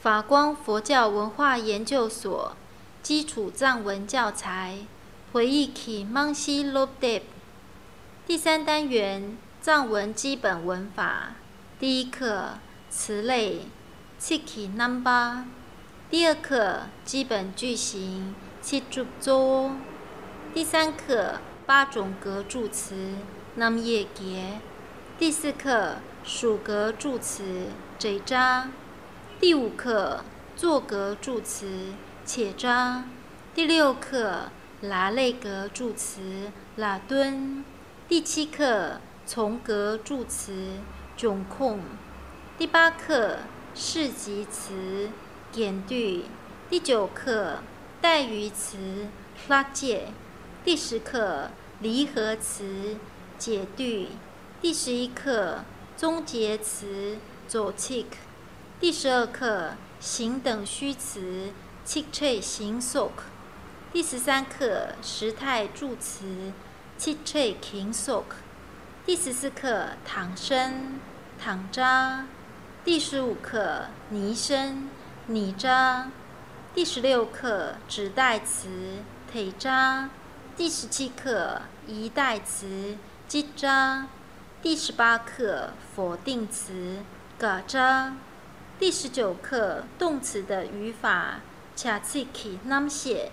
法光佛教文化研究所基础藏文教材回忆起芒西罗德第3单元藏文基本文法第1课词类 Ciki Namba 第2课基本句型 Citrupzo 第3课8种格助词 Namye Gie 第4课属格助词 Jeja 第5课作格助词且扎第6课拉类格助词拉敦第7课从格助词窘控第8课市集词点对第9课代语词拉介第10课离合词解对第11课终结词走 tik第12课形等虚词 Cikche 形 sok 第13课时态助词 Cikche king sok 第14课躺身躺扎第15课拟声拟扎第16课指代词 忒扎第17课疑代词 吉扎第18课否定词 噶扎第19课动词的语法 Chaciki Namsie